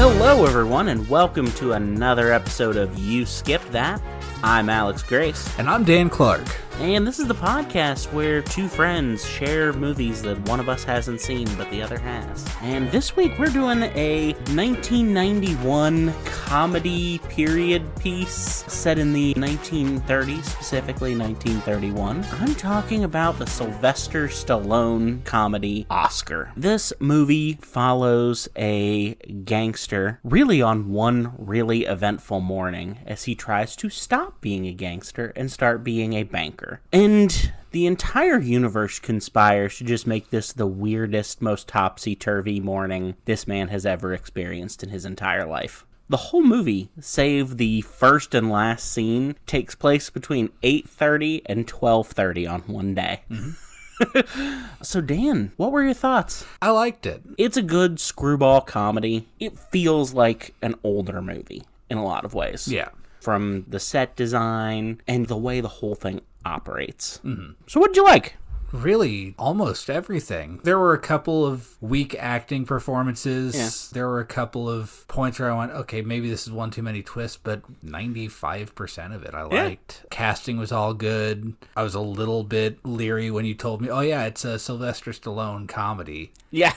Hello, everyone, and welcome to another episode of You Skipped That. I'm Alex Grace. And I'm Dan Clark. And this is the podcast where two friends share movies that one of us hasn't seen, but the other has. And this week we're doing a 1991 comedy period piece set in the 1930s, specifically 1931. I'm talking about the Sylvester Stallone comedy Oscar. This movie follows a gangster really on one really eventful morning as he tries to stop being a gangster and start being a banker. And the entire universe conspires to just make this the weirdest, most topsy-turvy morning this man has ever experienced in his entire life. The whole movie, save the first and last scene, takes place between 8:30 and 12:30 on one day. So Dan, what were your thoughts? I liked it. It's a good screwball comedy. It feels like an older movie in a lot of ways. Yeah. From the set design and the way the whole thing operates. So what'd you like? Really, almost everything. There were a couple of weak acting performances. Yeah. There were a couple of points where I went, okay, maybe this is one too many twists, but 95% of it I liked. Casting was all good. I was a little bit leery when you told me, oh yeah, it's a Sylvester Stallone comedy. Yeah.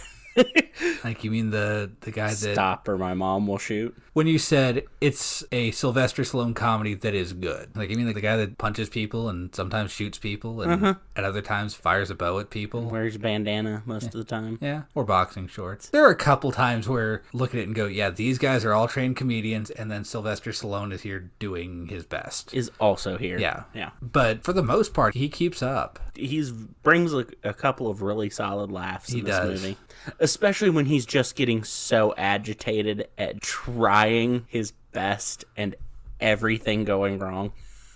Like, you mean the guy that... Stop or my mom will shoot. When you said it's a Sylvester Stallone comedy that is good. Like, you mean like the guy that punches people and sometimes shoots people and at other times fires a bow at people? Wears a bandana most of the time. Yeah, or boxing shorts. There are a couple times where look at it and go, yeah, these guys are all trained comedians, and then Sylvester Stallone is here doing his best. Is also here. Yeah. But for the most part, he keeps up. He brings a couple of really solid laughs in this does. movie. Especially when he's just getting so agitated at trying his best and everything going wrong.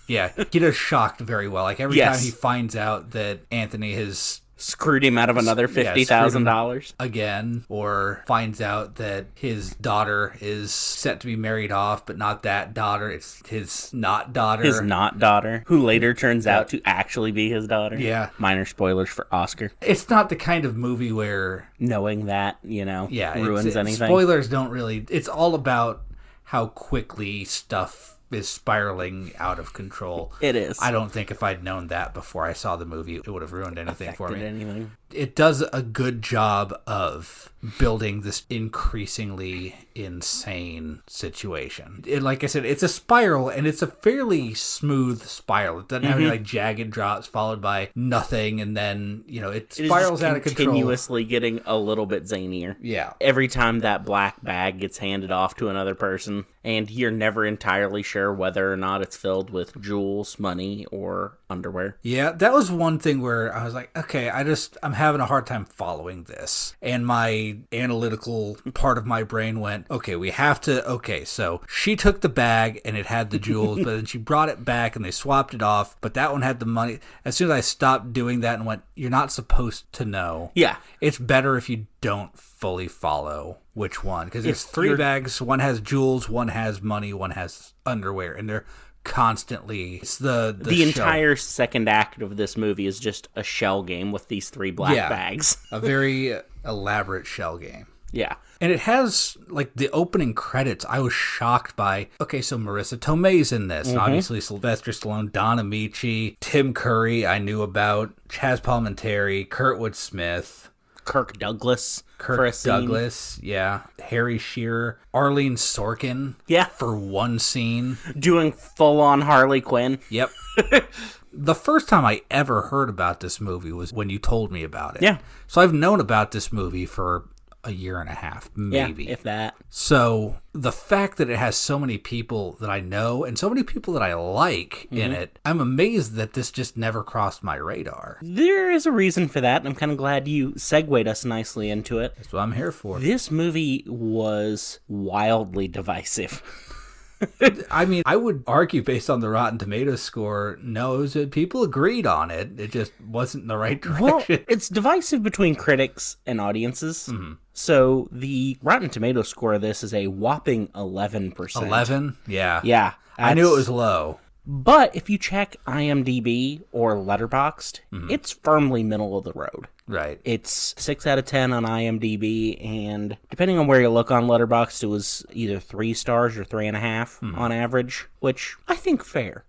Yeah, he does shocked very well. Like, every time he finds out that Anthony has... screwed him out of another $50,000 again, or finds out that his daughter is set to be married off, but not that daughter, it's his not daughter, who later turns out to actually be his daughter. Yeah. Minor spoilers for Oscar. It's not the kind of movie where knowing that, ruins anything. Spoilers don't really, it's all about how quickly stuff is spiraling out of control. It is. I don't think if I'd known that before I saw the movie, it would have ruined anything for me. Anything. It does a good job of building this increasingly insane situation. Like I said, it's a spiral, and it's a fairly smooth spiral. It doesn't have any like jagged drops followed by nothing, and then, it spirals out of control. Continuously getting a little bit zanier. Yeah. Every time that black bag gets handed off to another person, and you're never entirely sure whether or not it's filled with jewels, money, or underwear. Yeah, that was one thing where I was like, okay, I'm having a hard time following this. And my analytical part of my brain went, so she took the bag and it had the jewels, but then she brought it back and they swapped it off, but that one had the money. As soon as I stopped doing that and went, you're not supposed to know. Yeah. It's better if you don't fully follow which one, because there's three bags. One has jewels, one has money, one has underwear, and they're constantly the entire second act of this movie is just a shell game with these three black bags. A very elaborate shell game. Yeah. And it has, like, the opening credits, I was shocked by, okay, so Marisa Tomei's in this, and obviously Sylvester Stallone, Don Amici, Tim Curry, I knew about, Chaz Palminteri, Kurtwood Smith, Kirk Douglas, yeah, Harry Shearer, Arlene Sorkin, for one scene, doing full-on Harley Quinn. Yep. The first time I ever heard about this movie was when you told me about it. Yeah. So I've known about this movie for a year and a half, maybe. Yeah, if that. So the fact that it has so many people that I know and so many people that I like in it, I'm amazed that this just never crossed my radar. There is a reason for that, and I'm kind of glad you segued us nicely into it. That's what I'm here for. This movie was wildly divisive. I mean, I would argue based on the Rotten Tomatoes score, no, it was, people agreed on it. It just wasn't in the right direction. Well, it's divisive between critics and audiences. So the Rotten Tomatoes score of this is a whopping 11%. 11? Yeah. Yeah. I knew it was low. But if you check IMDb or Letterboxd, it's firmly middle of the road. Right. It's 6 out of 10 on IMDb, and depending on where you look on Letterboxd, it was either 3 stars or 3.5 on average, which I think fair.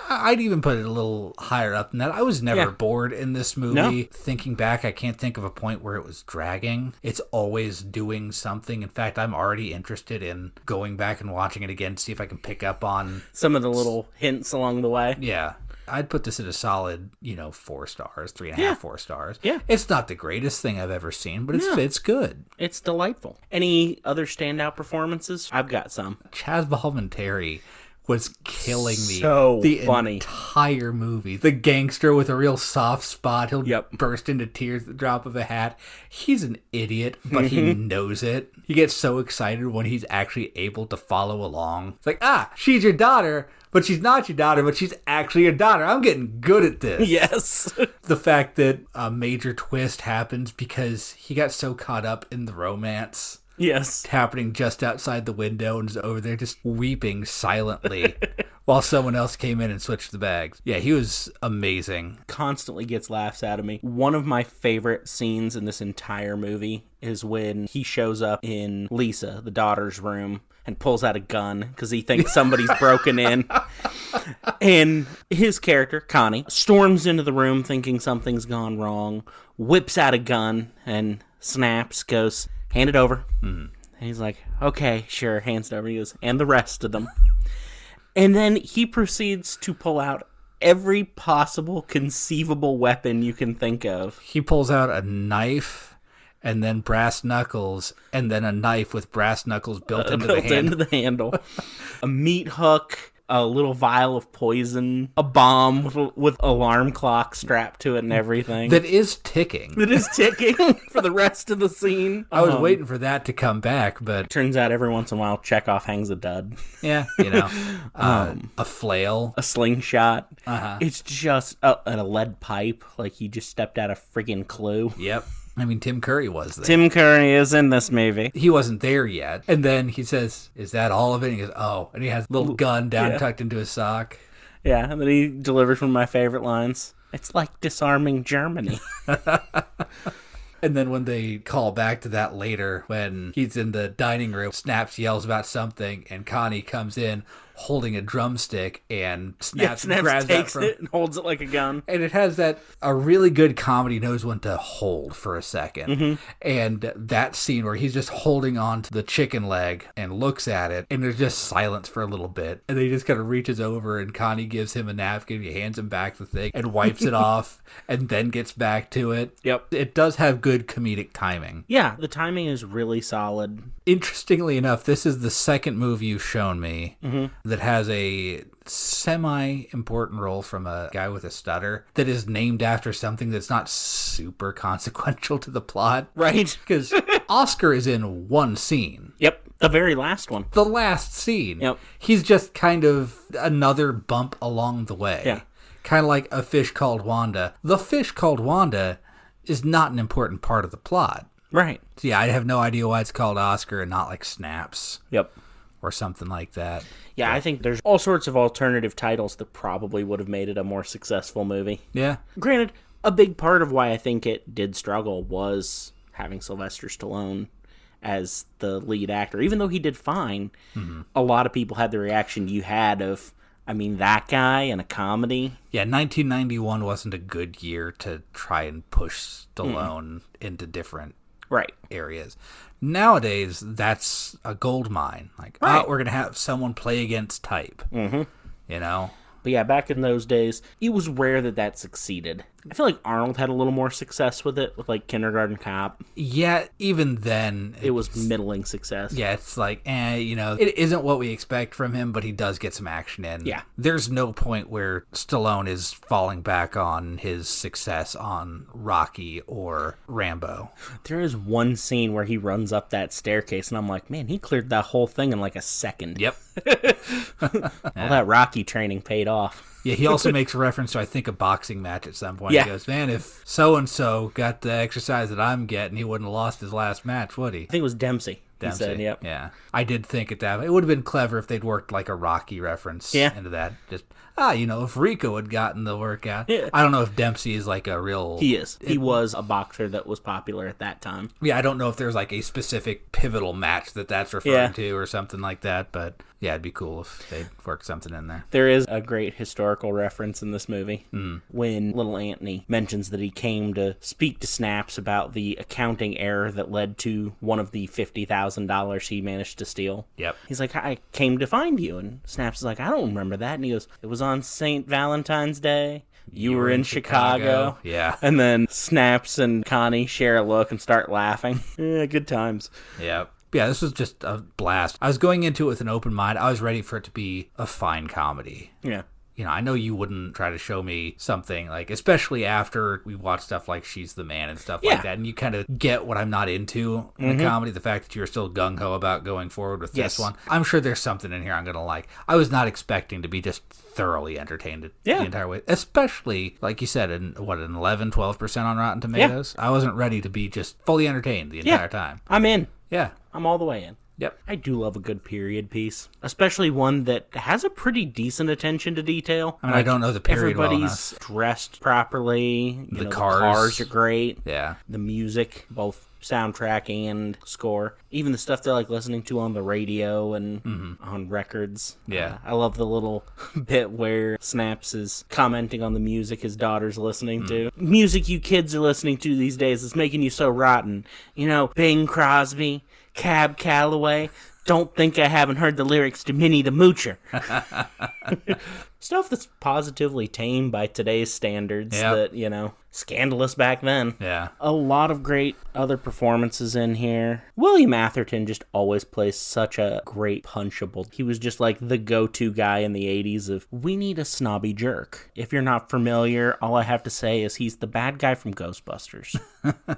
I'd even put it a little higher up than that. I was never bored in this movie. No. Thinking back, I can't think of a point where it was dragging. It's always doing something. In fact, I'm already interested in going back and watching it again to see if I can pick up on some of the little hints along the way. Yeah. I'd put this at a solid, 4 stars, 3.5, 4 stars. Yeah. It's not the greatest thing I've ever seen, but it's good. It's delightful. Any other standout performances? I've got some. Chaz Baldwin-Terry was killing me the funny entire movie. The gangster with a real soft spot. He'll burst into tears at the drop of a hat. He's an idiot, but he knows it. He gets so excited when he's actually able to follow along. It's like, she's your daughter, but she's not your daughter, but she's actually your daughter. I'm getting good at this. Yes. The fact that a major twist happens because he got so caught up in the romance. Yes. Happening just outside the window and is over there just weeping silently while someone else came in and switched the bags. Yeah, he was amazing. Constantly gets laughs out of me. One of my favorite scenes in this entire movie is when he shows up in Lisa, the daughter's room, and pulls out a gun because he thinks somebody's broken in. And his character, Connie, storms into the room thinking something's gone wrong, whips out a gun, and Snaps goes, hand it over. And he's like, okay, sure, hands it over. He goes, and the rest of them. And then he proceeds to pull out every possible conceivable weapon you can think of. He pulls out a knife, and then brass knuckles, and then a knife with brass knuckles built into the handle. A meat hook, a little vial of poison, a bomb with alarm clock strapped to it and everything. That is ticking. That is ticking for the rest of the scene. I was waiting for that to come back, but... Turns out every once in a while, Chekhov hangs a dud. Yeah, a flail. A slingshot. It's just a lead pipe, like he just stepped out of friggin' Clue. Yep. I mean, Tim Curry was there. Tim Curry is in this movie. He wasn't there yet. And then he says, is that all of it? And he goes, oh. And he has a little gun down tucked into his sock. Yeah, and then he delivers one of my favorite lines. It's like disarming Germany. And then when they call back to that later, when he's in the dining room, Snaps yells about something, and Connie comes in holding a drumstick, and Snaps grabs takes it and holds it like a gun. And it has a really good comedy knows when to hold for a second. And that scene where he's just holding on to the chicken leg and looks at it, and there's just silence for a little bit. And then he just kind of reaches over, and Connie gives him a napkin, he hands him back the thing, and wipes it off, and then gets back to it. Yep. It does have good comedic timing. Yeah, the timing is really solid. Interestingly enough, this is the second movie you've shown me that has a semi-important role from a guy with a stutter that is named after something that's not super consequential to the plot. Right. Because Oscar is in one scene. Yep. The very last one. The last scene. Yep. He's just kind of another bump along the way. Yeah. Kind of like A Fish Called Wanda. The Fish Called Wanda is not an important part of the plot. Right. So yeah, I have no idea why it's called Oscar and not like Snaps. Yep. Or something like that. Yeah, I think there's all sorts of alternative titles that probably would have made it a more successful movie. Yeah. Granted, a big part of why I think it did struggle was having Sylvester Stallone as the lead actor. Even though he did fine, a lot of people had the reaction you had of, I mean, that guy in a comedy. Yeah, 1991 wasn't a good year to try and push Stallone into different areas. Nowadays, that's a gold mine. Like, we're going to have someone play against type. You know? But yeah, back in those days, it was rare that succeeded. I feel like Arnold had a little more success with it, with like Kindergarten Cop. Yeah, even then... It was middling success. Yeah, it's like, it isn't what we expect from him, but he does get some action in. Yeah. There's no point where Stallone is falling back on his success on Rocky or Rambo. There is one scene where he runs up that staircase, and I'm like, man, he cleared that whole thing in like a second. Yep. All that Rocky training paid off. Yeah, he also makes a reference to, I think, a boxing match at some point. Yeah. He goes, man, if so-and-so got the exercise that I'm getting, he wouldn't have lost his last match, would he? I think it was Dempsey. Dempsey. He said, yep. Yeah. I did think at that. It would have been clever if they'd worked like a Rocky reference into that. Just, if Rico had gotten the workout. Yeah. I don't know if Dempsey is like a real... He is. He was a boxer that was popular at that time. Yeah, I don't know if there's like a specific pivotal match that's referring to or something like that, but yeah, it'd be cool if they'd work something in there. There is a great historical reference in this movie when little Anthony mentions that he came to speak to Snaps about the accounting error that led to one of the $50,000 he managed to steal. Yep. He's like, I came to find you. And Snaps is like, I don't remember that. And he goes, it was on St. Valentine's Day. You were in Chicago. Yeah. And then Snaps and Connie share a look and start laughing. Yeah, good times. Yep. Yeah, this was just a blast. I was going into it with an open mind. I was ready for it to be a fine comedy. Yeah. I know you wouldn't try to show me something like, especially after we watch stuff like She's the Man and stuff like that, and you kind of get what I'm not into in a comedy, the fact that you're still gung-ho about going forward with this one. I'm sure there's something in here I'm going to like. I was not expecting to be just thoroughly entertained the entire way, especially, like you said, an 11, 12% on Rotten Tomatoes. I wasn't ready to be just fully entertained the entire time. I'm in. Yeah. I'm all the way in. Yep. I do love a good period piece, especially one that has a pretty decent attention to detail. I mean, I don't know the period well Everybody's dressed properly. The cars are great. Yeah. The music, both soundtrack and score. Even the stuff they're like listening to on the radio and on records. Yeah. I love the little bit where Snaps is commenting on the music his daughter's listening to. Music you kids are listening to these days is making you so rotten. Bing Crosby, Cab Calloway. Don't think I haven't heard the lyrics to Minnie the Moocher. Stuff that's positively tame by today's standards that, scandalous back then. Yeah. A lot of great other performances in here. William Atherton just always plays such a great punchable. He was just like the go-to guy in the 80s of, we need a snobby jerk. If you're not familiar, all I have to say is he's the bad guy from Ghostbusters.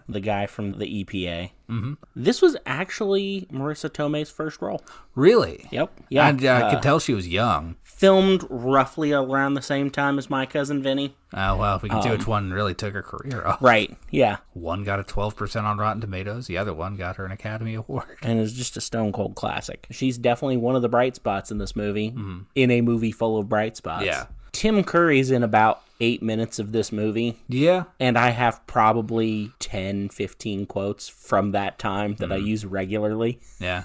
The guy from the EPA. Mm-hmm. This was actually Marisa Tomei's first role. Really? Yep. Yeah. And I could tell she was young. Filmed roughly around the same time as My Cousin Vinny. Oh, well, we can see which one really took her career off. Right, yeah. One got a 12% on Rotten Tomatoes. The other one got her an Academy Award. And it's just a stone cold classic. She's definitely one of the bright spots in this movie, in a movie full of bright spots. Yeah. Tim Curry's in about 8 minutes of this movie. Yeah. And I have probably 10, 15 quotes from that time that I use regularly. Yeah.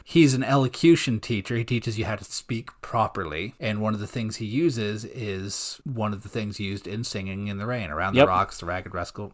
He's an elocution teacher. He teaches you how to speak properly. And one of the things he uses is one of the things used in Singing in the Rain. Around the rocks, the Ragged Rascal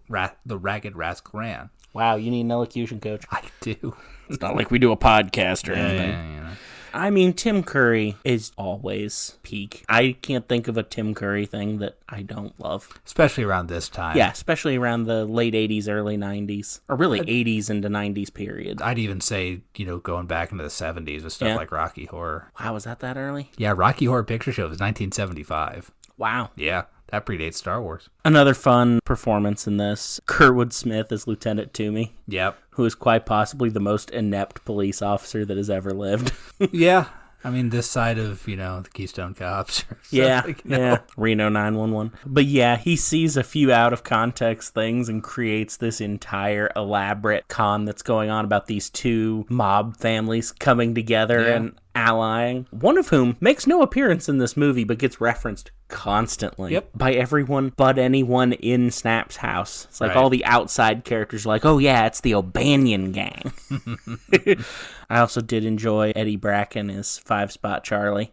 ran. Wow, you need an elocution coach. I do. It's not like we do a podcast or anything. Yeah. I mean, Tim Curry is always peak. I can't think of a Tim Curry thing that I don't love. Especially around this time. Yeah, especially around the late 80s, early 90s. Or really 80s into 90s period. I'd even say, going back into the 70s with stuff like Rocky Horror. Wow, was that early? Yeah, Rocky Horror Picture Show was 1975. Wow. Yeah, that predates Star Wars. Another fun performance in this, Kurtwood Smith as Lieutenant Toomey. Yep. Who is quite possibly the most inept police officer that has ever lived. Yeah. I mean, this side of, the Keystone Cops. Yeah. Reno 911. But yeah, he sees a few out of context things and creates this entire elaborate con that's going on about these two mob families coming together and allying. One of whom makes no appearance in this movie, but gets referenced constantly by everyone but anyone in Snap's house. It's like all the outside characters are like, oh yeah, it's the O'Banion gang. I also did enjoy Eddie Bracken as 5-Spot Charlie,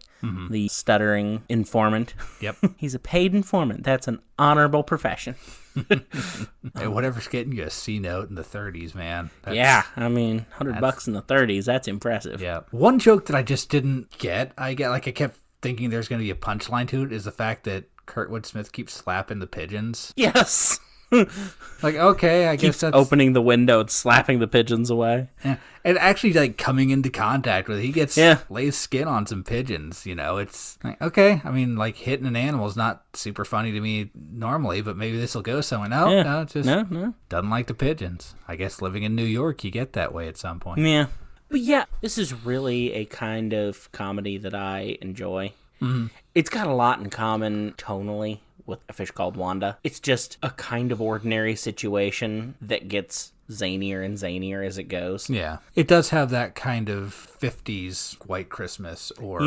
the stuttering informant. Yep. He's a paid informant. That's an honorable profession. Hey, whatever's getting you a C note in the 30s, man. I mean, $100 in the 30s, that's impressive. Yeah. One joke that I just didn't get, I kept thinking there's going to be a punchline to it, is the fact that Kurtwood Smith keeps slapping the pigeons. Yes. Like, okay, I guess that's... opening the window and slapping the pigeons away. Yeah. And actually, coming into contact with it, he gets lays skin on some pigeons, It's like, okay, I mean, hitting an animal is not super funny to me normally, but maybe this will go somewhere. No, just doesn't like the pigeons. I guess living in New York, you get that way at some point. Yeah. But yeah, this is really a kind of comedy that I enjoy. Mm-hmm. It's got a lot in common tonally with A Fish Called Wanda. It's just a kind of ordinary situation that gets zanier and zanier as it goes. Yeah. It does have that kind of 50s White Christmas, or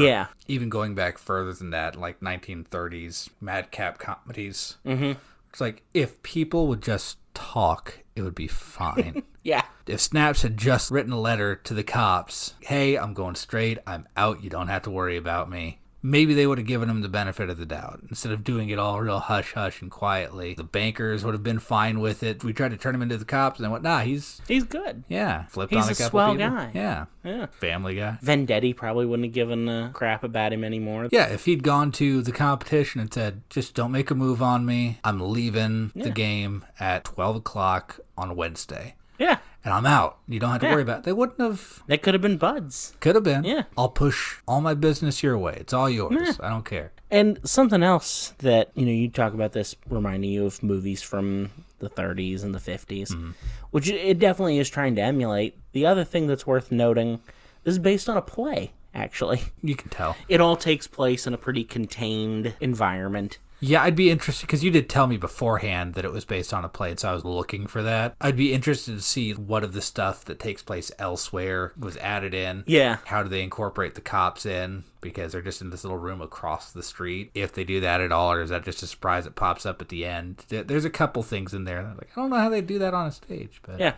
even going back further than that, like 1930s madcap comedies. Mm-hmm. It's like, if people would just talk, it would be fine. Yeah. If Snaps had just written a letter to the cops, hey, I'm going straight, I'm out, you don't have to worry about me, maybe they would have given him the benefit of the doubt. Instead of doing it all real hush-hush and quietly, the bankers would have been fine with it. We tried to turn him into the cops, and they went, nah, he's good. Yeah. Flipped he's on a couple swell people. Guy. Yeah. Family guy. Vendetti probably wouldn't have given a crap about him anymore. Yeah, if he'd gone to the competition and said, just don't make a move on me, I'm leaving the game at 12 o'clock on Wednesday. Yeah. And I'm out. You don't have to worry about it. They wouldn't have. They could have been buds. Could have been. Yeah. I'll push all my business your way. It's all yours. Yeah. I don't care. And something else that, you talk about this reminding you of movies from the 30s and the 50s, which it definitely is trying to emulate. The other thing that's worth noting, this is based on a play, actually. You can tell. It all takes place in a pretty contained environment. Yeah, I'd be interested, because you did tell me beforehand that it was based on a play, so I was looking for that. I'd be interested to see what of the stuff that takes place elsewhere was added in. Yeah. How do they incorporate the cops in? Because they're just in this little room across the street. If they do that at all, or is that just a surprise that pops up at the end? There's a couple things in there. Like, I don't know how they do that on a stage. But yeah,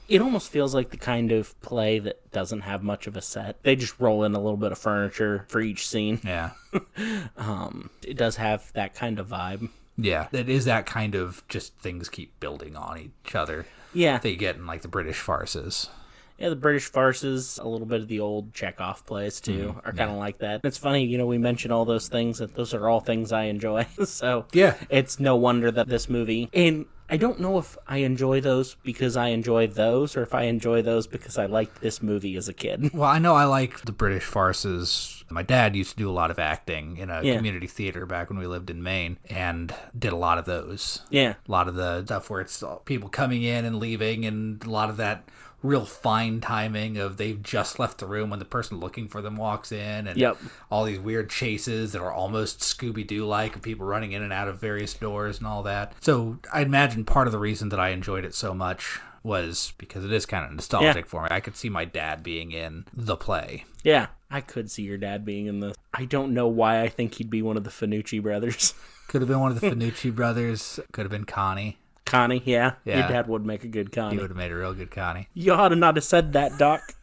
it almost feels like the kind of play that doesn't have much of a set. They just roll in a little bit of furniture for each scene. Yeah. It does have that kind of vibe. Yeah, it is that kind of just things keep building on each other. Yeah. That you get in like the British farces. Yeah, the British farces, a little bit of the old Chekhov plays, too, are kind of like that. It's funny, we mention all those things, that those are all things I enjoy. So, yeah, it's no wonder that this movie... And I don't know if I enjoy those because I enjoy those, or if I enjoy those because I liked this movie as a kid. Well, I know I like the British farces. My dad used to do a lot of acting in a community theater back when we lived in Maine, and did a lot of those. Yeah. A lot of the stuff where it's people coming in and leaving, and a lot of that real fine timing of they've just left the room when the person looking for them walks in, and all these weird chases that are almost Scooby-Doo like, and people running in and out of various doors and all that. So I imagine part of the reason that I enjoyed it so much was because it is kind of nostalgic for me. I could see my dad being in the play. Yeah, I could see your dad being in this. I don't know why I think he'd be one of the Finucci brothers. Could have been one of the Finucci brothers. Could have been Connie. Connie, yeah. Your dad would make a good Connie. He would have made a real good Connie. You ought to not have said that, Doc.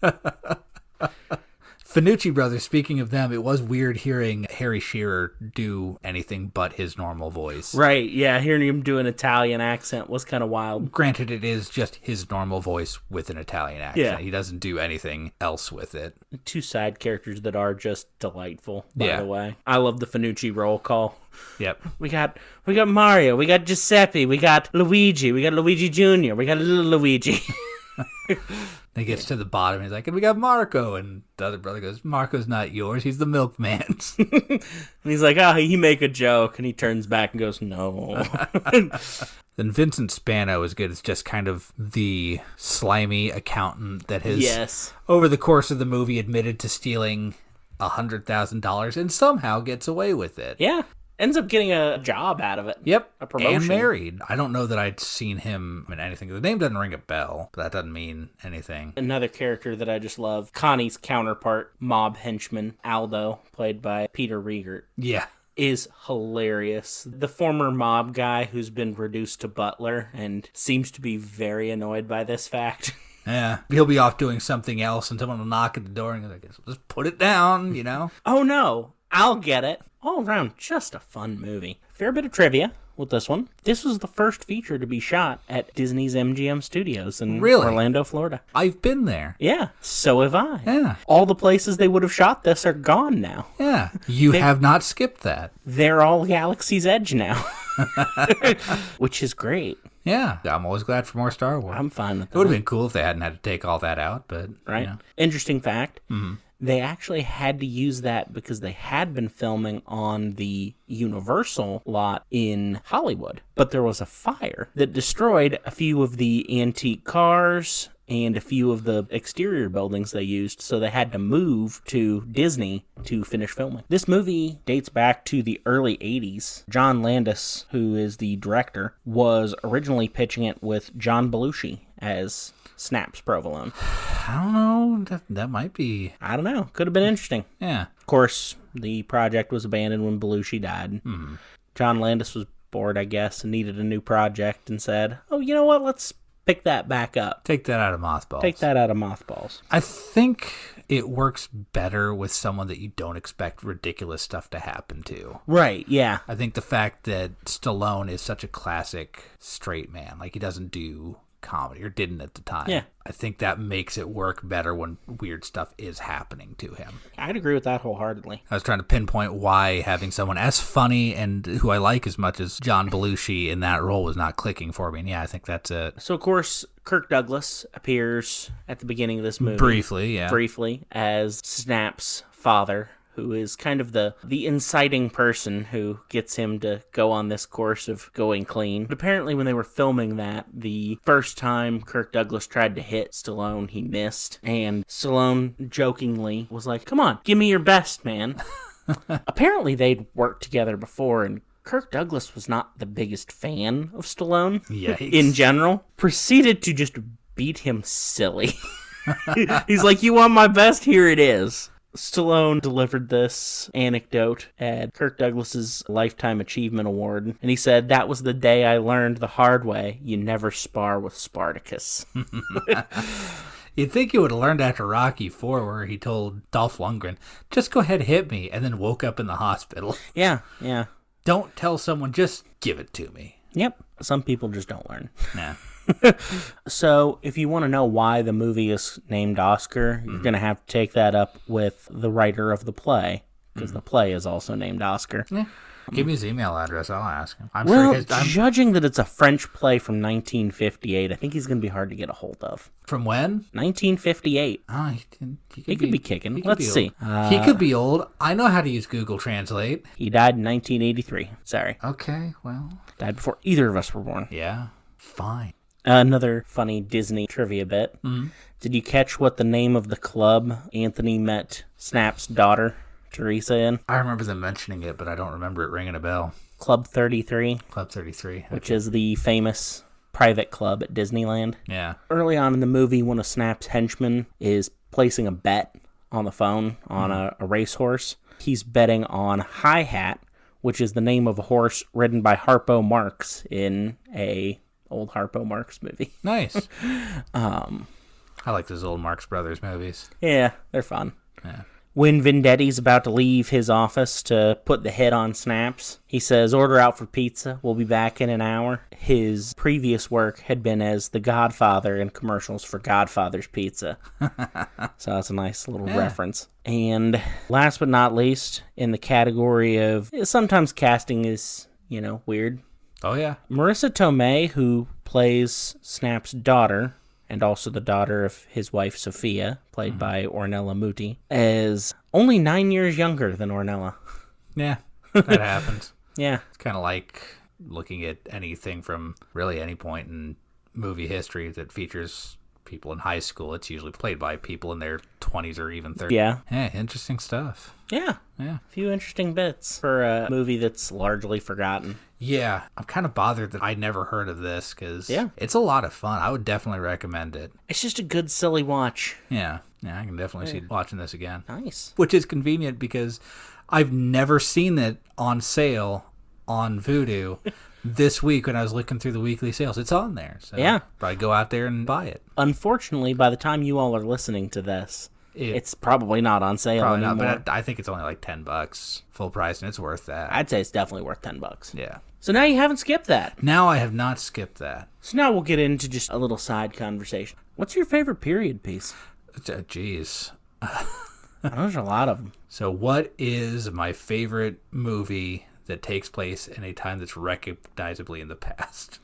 Finucci brothers, speaking of them, it was weird hearing Harry Shearer do anything but his normal voice. Right, yeah. Hearing him do an Italian accent was kind of wild. Granted, it is just his normal voice with an Italian accent. Yeah. He doesn't do anything else with it. Two side characters that are just delightful, by the way. I love the Finucci roll call. Yep. We got Mario, we got Giuseppe, we got Luigi Jr., we got little Luigi. He gets to the bottom, he's like, and we got Marco, and the other brother goes, Marco's not yours, he's the milkman's. And he's like, he make a joke, and he turns back and goes, no. Then Vincent Spano is good. It's just kind of the slimy accountant that has, over the course of the movie, admitted to stealing $100,000 and somehow gets away with it. Yeah. Ends up getting a job out of it. Yep. A promotion. And married. I don't know that I'd seen him in anything. The name doesn't ring a bell, but that doesn't mean anything. Another character that I just love, Connie's counterpart, mob henchman, Aldo, played by Peter Riegert. Yeah. Is hilarious. The former mob guy who's been reduced to butler and seems to be very annoyed by this fact. Yeah. He'll be off doing something else and someone will knock at the door and go, just put it down, Oh no, I'll get it. All around, just a fun movie. Fair bit of trivia with this one. This was the first feature to be shot at Disney's MGM Studios in Orlando, Florida. I've been there. Yeah, so have I. Yeah. All the places they would have shot this are gone now. Yeah, you have not skipped that. They're all Galaxy's Edge now. Which is great. Yeah, I'm always glad for more Star Wars. I'm fine with that. It would have been cool if they hadn't had to take all that out, but... Right. Interesting fact. Mm-hmm. They actually had to use that because they had been filming on the Universal lot in Hollywood. But there was a fire that destroyed a few of the antique cars and a few of the exterior buildings they used, so they had to move to Disney to finish filming. This movie dates back to the early 80s. John Landis, who is the director, was originally pitching it with John Belushi as Snaps Provolone. I don't know. That might be. I don't know. Could have been interesting. Yeah. Of course, the project was abandoned when Belushi died. Mm-hmm. John Landis was bored, I guess, and needed a new project and said, oh, you know what? Let's pick that back up. Take that out of mothballs. Take that out of mothballs. I think it works better with someone that you don't expect ridiculous stuff to happen to. Right, yeah. I think the fact that Stallone is such a classic straight man, like he doesn't do comedy, or didn't at the time. Yeah. I think that makes it work better when weird stuff is happening to him. I'd agree with that wholeheartedly. I was trying to pinpoint why having someone as funny and who I like as much as John Belushi in that role was not clicking for me. And yeah, I think that's it. So, of course, Kirk Douglas appears at the beginning of this movie. Briefly, as Snap's father, who is kind of the inciting person who gets him to go on this course of going clean. But apparently when they were filming that, the first time Kirk Douglas tried to hit Stallone, he missed. And Stallone jokingly was like, come on, give me your best, man. Apparently they'd worked together before, and Kirk Douglas was not the biggest fan of Stallone in general. Proceeded to just beat him silly. He's like, you want my best? Here it is. Stallone delivered this anecdote at Kirk Douglas's Lifetime Achievement Award, and he said, that was the day I learned the hard way, you never spar with Spartacus. You'd think he would have learned after Rocky IV, where he told Dolph Lundgren, just go ahead, hit me, and then woke up in the hospital. Yeah. Don't tell someone, just give it to me. Yep. Some people just don't learn. Nah. So, if you want to know why the movie is named Oscar, you're going to have to take that up with the writer of the play, because the play is also named Oscar. Yeah. Give me his email address, I'll ask him. Judging that it's a French play from 1958, I think he's going to be hard to get a hold of. From when? 1958. Oh, he could be kicking. Let's see. He could be old. I know how to use Google Translate. He died in 1983. Sorry. Okay, well. Died before either of us were born. Yeah, fine. Another funny Disney trivia bit. Mm-hmm. Did you catch what the name of the club Anthony met Snap's daughter, Teresa, in? I remember them mentioning it, but I don't remember it ringing a bell. Club 33. Club 33. Okay. Which is the famous private club at Disneyland. Yeah. Early on in the movie, one of Snap's henchmen is placing a bet on the phone on a racehorse. He's betting on Hi Hat, which is the name of a horse ridden by Harpo Marx in a old Harpo Marx movie. Nice. I like those old Marx Brothers movies. Yeah, they're fun. Yeah. When Vendetti's about to leave his office to put the hit on Snaps, he says, order out for pizza. We'll be back in an hour. His previous work had been as the Godfather in commercials for Godfather's Pizza. So that's a nice little reference. And last but not least, in the category of sometimes casting is, weird. Oh, yeah. Marisa Tomei, who plays Snap's daughter, and also the daughter of his wife, Sophia, played by Ornella Muti, is only 9 years younger than Ornella. Yeah, that happens. Yeah. It's kind of like looking at anything from really any point in movie history that features people in high school. It's usually played by people in their 20s or even 30s. Yeah. Yeah, interesting stuff. Yeah. A few interesting bits for a movie that's largely forgotten. Yeah, I'm kind of bothered that I never heard of this because it's a lot of fun. I would definitely recommend it. It's just a good, silly watch. Yeah, I can definitely see watching this again. Nice. Which is convenient because I've never seen it on sale on Vudu. This week when I was looking through the weekly sales, it's on there. So probably go out there and buy it. Unfortunately, by the time you all are listening to this, it's probably not on sale anymore. Not, but I think it's only like $10 full price, and it's worth that. I'd say it's definitely worth $10. Yeah. So now you haven't skipped that. Now I have not skipped that. So now we'll get into just a little side conversation. What's your favorite period piece? Jeez. There's a lot of them. So what is my favorite movie that takes place in a time that's recognizably in the past?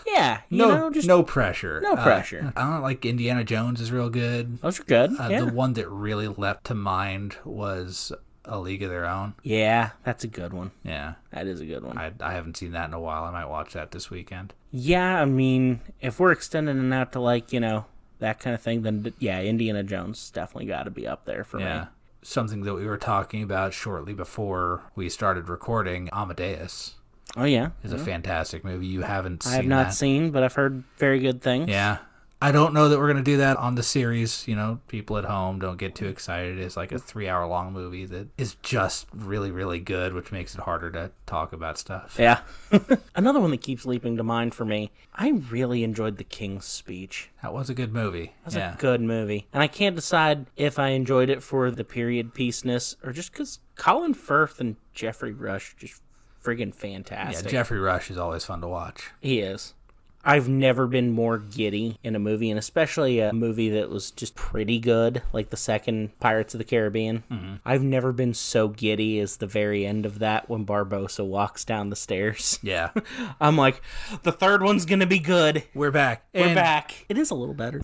Yeah, no pressure. No pressure. I don't like Indiana Jones is real good. Those are good. The one that really leapt to mind was A League of Their Own. Yeah, that's a good one. Yeah. That is a good one. I haven't seen that in a while. I might watch that this weekend. Yeah, I mean, if we're extending it out to that kind of thing, then Indiana Jones definitely got to be up there for me. Something that we were talking about shortly before we started recording, Amadeus. Oh, yeah. Is a fantastic movie. You haven't seen that? I have not seen, but I've heard very good things. Yeah. I don't know that we're going to do that on the series. You know, people at home, don't get too excited. It's like a 3-hour long movie that is just really, really good, which makes it harder to talk about stuff. Yeah. Another one that keeps leaping to mind for me, I really enjoyed The King's Speech. That was a good movie. That was a good movie. And I can't decide if I enjoyed it for the period piece-ness or just because Colin Firth and Jeffrey Rush just friggin' fantastic. Yeah, Jeffrey Rush is always fun to watch. He is. I've never been more giddy in a movie, and especially a movie that was just pretty good, like the second Pirates of the Caribbean. Mm-hmm. I've never been so giddy as the very end of that when Barbossa walks down the stairs. Yeah. I'm like, the third one's going to be good. We're back. We're back. It is a little better.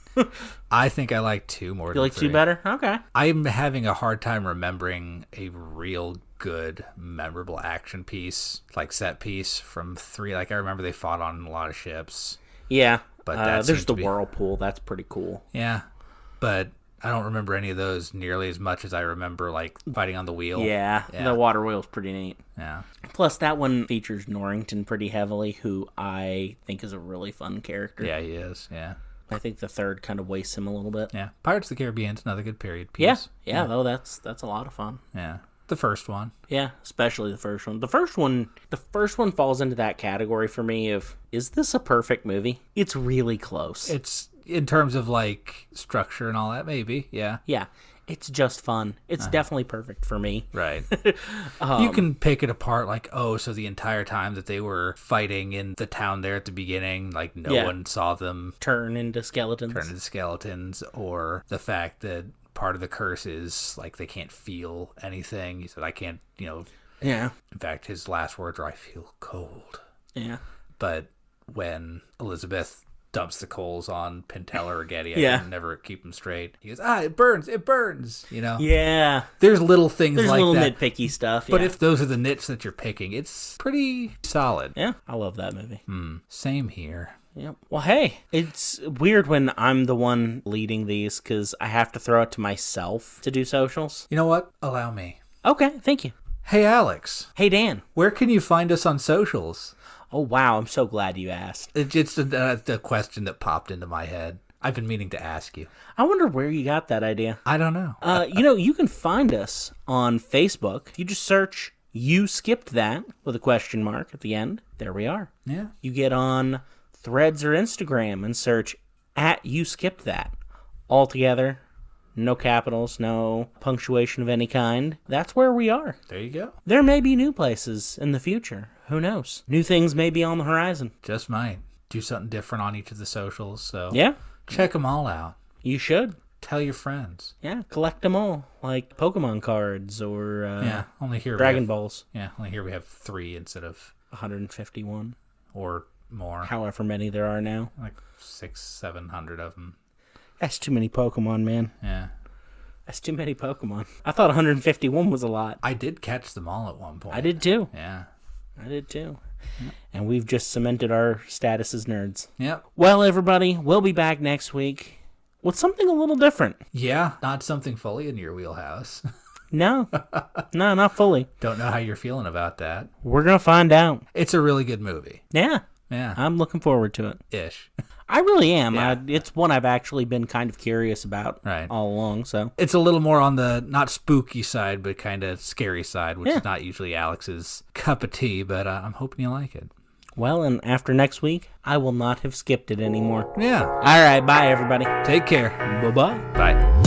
I think I like 2 more than 3. You like 2 better? Okay. I'm having a hard time remembering a real good, memorable action piece, like set piece from 3. Like, I remember they fought on a lot of ships. Yeah. But there's the whirlpool. That's pretty cool. Yeah. But I don't remember any of those nearly as much as I remember, like, fighting on the wheel. Yeah. The water wheel's pretty neat. Yeah. Plus, that one features Norrington pretty heavily, who I think is a really fun character. Yeah, he is. Yeah. I think the third kind of wastes him a little bit. Yeah. Pirates of the Caribbean's another good period piece. Yeah, though, that's a lot of fun. Yeah. The first one. Yeah, especially the first one. The first one falls into that category for me of, is this a perfect movie? It's really close. It's, in terms of, like, structure and all that, maybe. Yeah. Yeah. It's just fun. It's definitely perfect for me. Right. You can pick it apart like, oh, so the entire time that they were fighting in the town there at the beginning, like, no one saw them turn into skeletons. Or the fact that part of the curse is, like, they can't feel anything. He said, I can't, Yeah. In fact, his last words are, I feel cold. Yeah. But when Elizabeth dumps the coals on Pintel or Getty, I can never keep them straight. He goes, it burns, Yeah. There's little things like that. There's little nitpicky stuff, But if those are the nits that you're picking, it's pretty solid. Yeah, I love that movie. Same here. Yep. Well, hey, it's weird when I'm the one leading these because I have to throw it to myself to do socials. You know what? Allow me. Okay, thank you. Hey, Alex. Hey, Dan. Where can you find us on socials? Oh, wow, I'm so glad you asked. It's the question that popped into my head. I've been meaning to ask you. I wonder where you got that idea. I don't know. You can find us on Facebook. If you just search You Skipped That with a question mark at the end, there we are. Yeah. You get on Threads or Instagram and search You Skipped That. All together. No capitals, no punctuation of any kind. That's where we are. There you go. There may be new places in the future. Who knows? New things may be on the horizon. Just might. Do something different on each of the socials. So yeah. Check them all out. You should. Tell your friends. Yeah, collect them all. Like Pokemon cards or only here Dragon Balls. Yeah, only here we have 3 instead of 151. Or more. However many there are now. Like 600-700 of them. That's too many Pokemon, man. Yeah. That's too many Pokemon. I thought 151 was a lot. I did catch them all at one point. I did too. Yeah. I did too. Yep. And we've just cemented our status as nerds. Yep. Well, everybody, we'll be back next week with something a little different. Yeah, not something fully in your wheelhouse. No, not fully. Don't know how you're feeling about that. We're going to find out. It's a really good movie. Yeah. Yeah. I'm looking forward to it. Ish. I really am. Yeah. It's one I've actually been kind of curious about all along. So it's a little more on the not spooky side, but kind of scary side, which is not usually Alex's cup of tea, but I'm hoping you like it. Well, and after next week, I will not have skipped it anymore. Yeah. All right. Bye, everybody. Take care. Bye-bye. Bye.